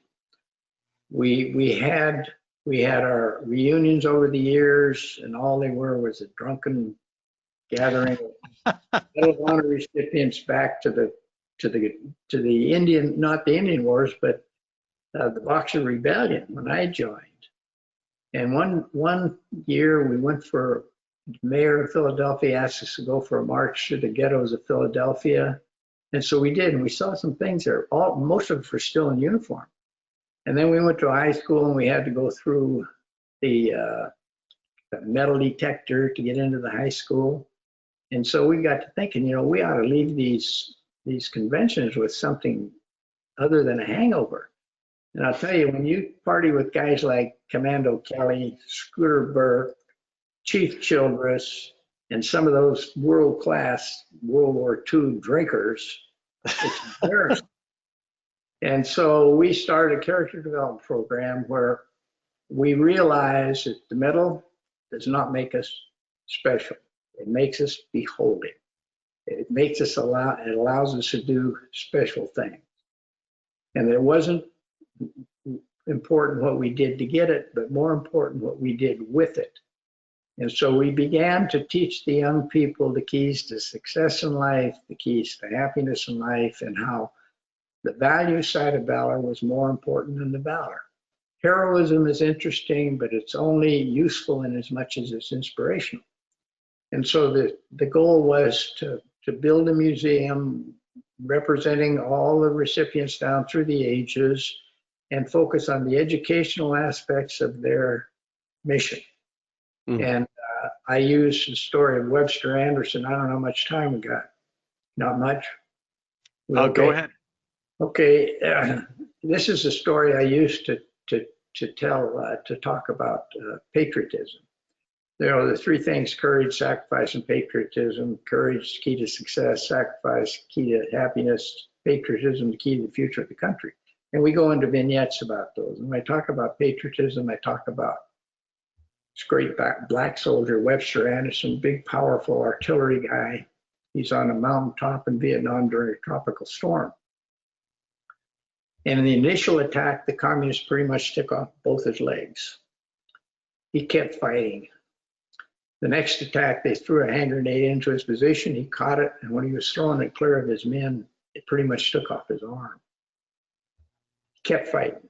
We had our reunions over the years, and all they were was a drunken gathering of Medal of Honor recipients back to the Indian, not the Indian Wars, but the Boxer Rebellion when I joined. And one year we went for, the mayor of Philadelphia asked us to go for a march through the ghettos of Philadelphia. And so we did, and we saw some things there. Most of us were still in uniform. And then we went to high school and we had to go through the metal detector to get into the high school. And so we got to thinking, we ought to leave these conventions with something other than a hangover. And I'll tell you, when you party with guys like Commando Kelly, Scooter Burke, Chief Childress, and some of those world-class World War II drinkers, it's embarrassing. And so we started a character development program where we realized that the medal does not make us special. It makes us beholding. It makes us it allows us to do special things. And it wasn't important what we did to get it, but more important what we did with it. And so we began to teach the young people the keys to success in life, the keys to happiness in life, and how the value side of valor was more important than the valor. Heroism is interesting, but it's only useful in as much as it's inspirational. And so the goal was to build a museum representing all the recipients down through the ages and focus on the educational aspects of their mission. And I used the story of Webster Anderson. I don't know how much time we got. Not much. Okay. Go ahead. Okay. This is a story I used to tell, to talk about patriotism. You know, the three things: courage, sacrifice, and patriotism. Courage, key to success; sacrifice, key to happiness; patriotism, the key to the future of the country. And we go into vignettes about those. And when I talk about patriotism, I talk about this great black soldier, Webster Anderson, big, powerful artillery guy. He's on a mountaintop in Vietnam during a tropical storm. And in the initial attack, the communists pretty much took off both his legs. He kept fighting. The next attack, they threw a hand grenade into his position. He caught it, and when he was throwing it clear of his men, it pretty much took off his arm. He kept fighting.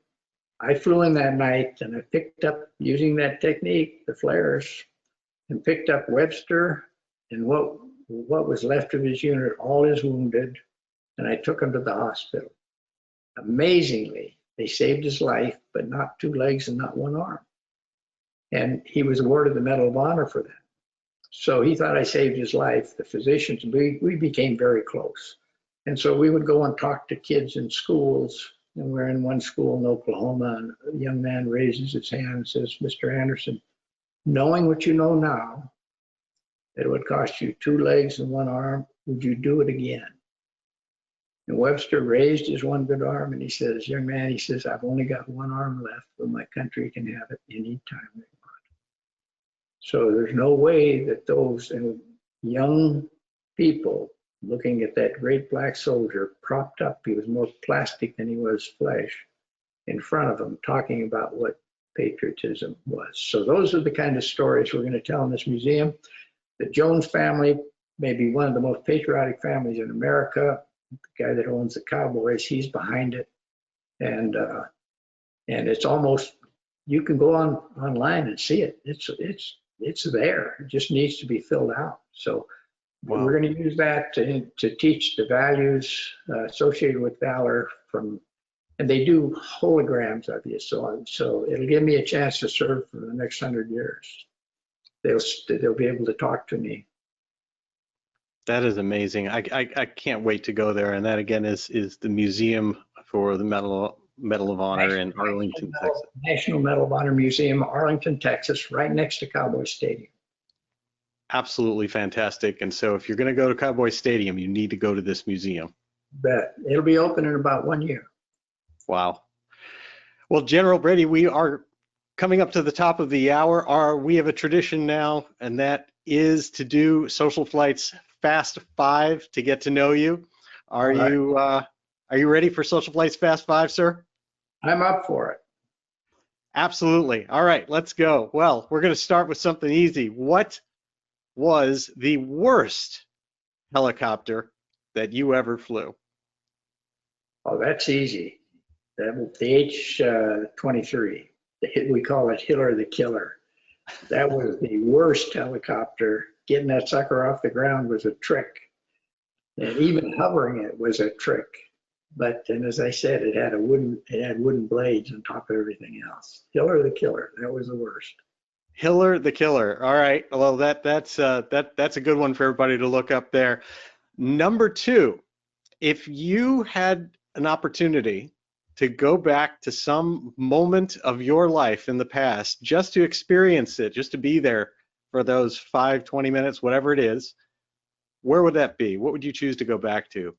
I flew in that night, and I picked up, using that technique, the flares, and picked up Webster and what was left of his unit, all his wounded, and I took him to the hospital. Amazingly, they saved his life, but not two legs and not one arm. And he was awarded the Medal of Honor for that. So he thought I saved his life. The physicians, we became very close. And so we would go and talk to kids in schools. And we're in one school in Oklahoma, and a young man raises his hand and says, "Mr. Anderson, knowing what you know now, that it would cost you two legs and one arm, would you do it again?" And Webster raised his one good arm and he says, "Young man," he says, "I've only got one arm left, but my country can have it anytime they want." So there's no way that those young people looking at that great black soldier propped up, he was more plastic than he was flesh, in front of them, talking about what patriotism was. So those are the kind of stories we're going to tell in this museum. The Jones family may be one of the most patriotic families in America. The guy that owns the Cowboys, he's behind it. And it's almost, you can go online and see it. It's there. It just needs to be filled out. So wow. We're going to use that to teach the values associated with valor and they do holograms of you. So it'll give me a chance to serve for the next 100 years. They'll be able to talk to me. That is amazing. I can't wait to go there. And that again is the Museum for the Medal of Honor in Arlington, Texas. National Medal of Honor Museum, Arlington, Texas, right next to Cowboy Stadium. Absolutely fantastic. And so if you're going to go to Cowboy Stadium, you need to go to this museum. Bet. It'll be open in about 1 year. Wow. Well, General Brady, we are coming up to the top of the hour. We have a tradition now, and that is to do SocialFlight's Fast Five to get to know you. Are you ready for SocialFlight's Fast Five, sir? I'm up for it. Absolutely. All right, let's go. Well, we're going to start with something easy. What was the worst helicopter that you ever flew? Oh, that's easy. The H-23. We call it Hiller the Killer. That was the worst helicopter. Getting that sucker off the ground was a trick. And even hovering it was a trick. And as I said, it had wooden blades on top of everything else. Hiller the Killer. That was the worst. Hiller the Killer. All right. Well, that's a good one for everybody to look up there. Number two, if you had an opportunity to go back to some moment of your life in the past, just to experience it, just to be there for those 5-20 minutes, whatever it is, where would that be? What would you choose to go back to?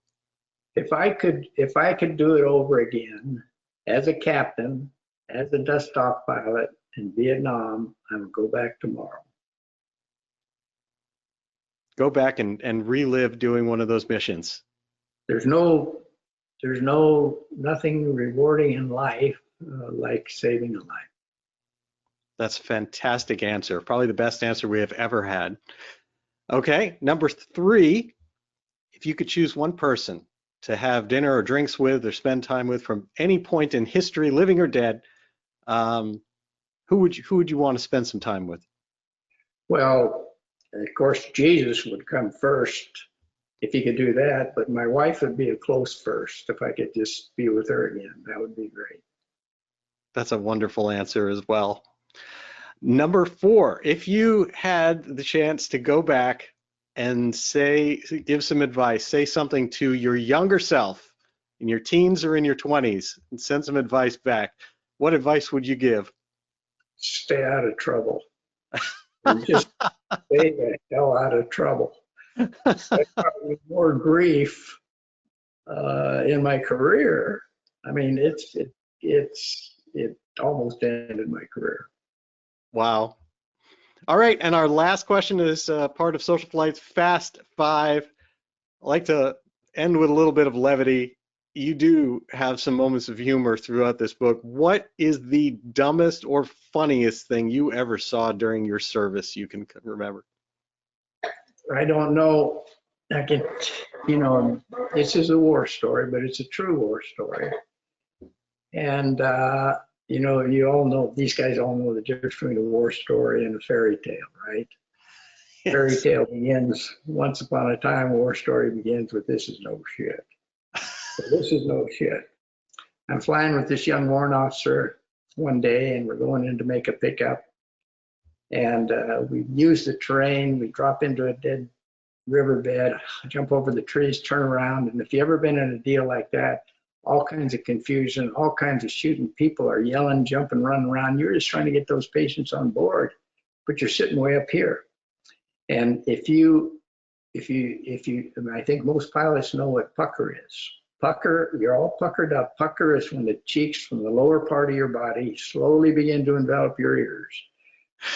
If I could do it over again as a captain, as a dust-off pilot in Vietnam, I would go back tomorrow. Go back and relive doing one of those missions. There's no there's nothing rewarding in life like saving a life. That's a fantastic answer. Probably the best answer we have ever had. Okay, number 3, if you could choose one person to have dinner or drinks with or spend time with from any point in history, living or dead, who would you want to spend some time with? Well, of course, Jesus would come first if he could do that, but my wife would be a close first. If I could just be with her again, that would be great. That's a wonderful answer as well. Number 4, if you had the chance to go back and give some advice, say something to your younger self in your teens or in your 20s and send some advice back, what advice would you give? Stay out of trouble. And just stay the hell out of trouble. That brought me more grief in my career. I mean, it almost ended my career. Wow. All right, and our last question is part of SocialFlight's Fast 5. I like to end with a little bit of levity. You do have some moments of humor throughout this book. What is the dumbest or funniest thing you ever saw during your service you can remember? I don't know. I can, this is a war story, but it's a true war story. And, you all know, these guys all know the difference between a war story and a fairy tale, right? Yes. Fairy tale begins, once upon a time, war story begins with this is no shit. So this is no shit. I'm flying with this young warrant officer one day, and we're going in to make a pickup. And we use the terrain, we drop into a dead riverbed, jump over the trees, turn around. And if you've ever been in a deal like that, all kinds of confusion, all kinds of shooting, people are yelling, jumping, running around. You're just trying to get those patients on board, but you're sitting way up here. And if you, I think most pilots know what pucker is. Pucker, you're all puckered up. Pucker is when the cheeks from the lower part of your body slowly begin to envelop your ears.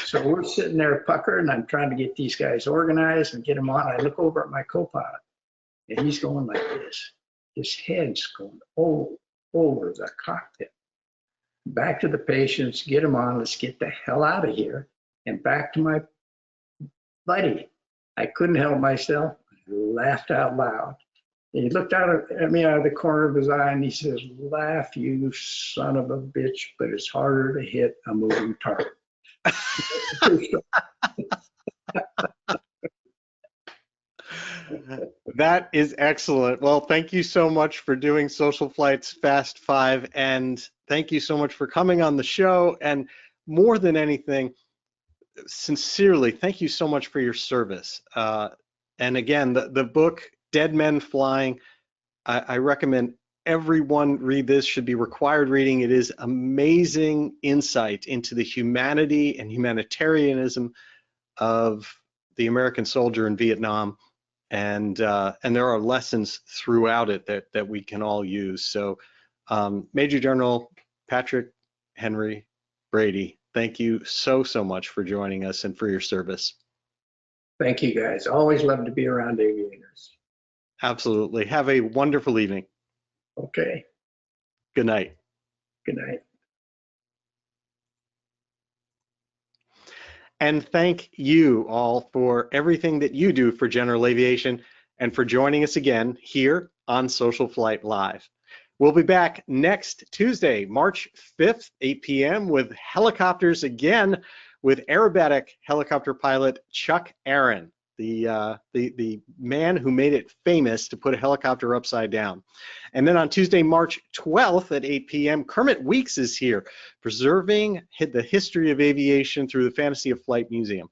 So we're sitting there puckered, and I'm trying to get these guys organized and get them on. I look over at my co-pilot, and he's going like this. His head's going over the cockpit. Back to the patients, get them on, let's get the hell out of here. And back to my buddy. I couldn't help myself. I laughed out loud. And he looked out at me out of the corner of his eye, and he says, "Laugh, you son of a bitch, but it's harder to hit a moving target." That is excellent. Well, thank you so much for doing SocialFlight's Fast 5, and thank you so much for coming on the show. And more than anything, sincerely, thank you so much for your service. And again, the book, Dead Men Flying, I recommend everyone read this, should be required reading. It is amazing insight into the humanity and humanitarianism of the American soldier in Vietnam. And there are lessons throughout it that we can all use. So Major General Patrick Henry Brady, thank you so much for joining us and for your service. Thank you, guys. Always love to be around aviators. Absolutely. Have a wonderful evening. Okay. Good night. Good night. And thank you all for everything that you do for General Aviation and for joining us again here on SocialFlight Live. We'll be back next Tuesday, March 5th, 8 p.m. with helicopters again with aerobatic helicopter pilot Chuck Aaron, the man who made it famous to put a helicopter upside down. And then on Tuesday, March 12th at 8 p.m., Kermit Weeks is here, preserving the history of aviation through the Fantasy of Flight Museum.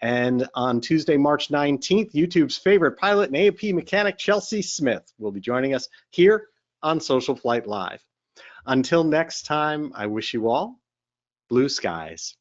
And on Tuesday, March 19th, YouTube's favorite pilot and A&P mechanic, Chelsea Smith, will be joining us here on SocialFlight Live. Until next time, I wish you all blue skies.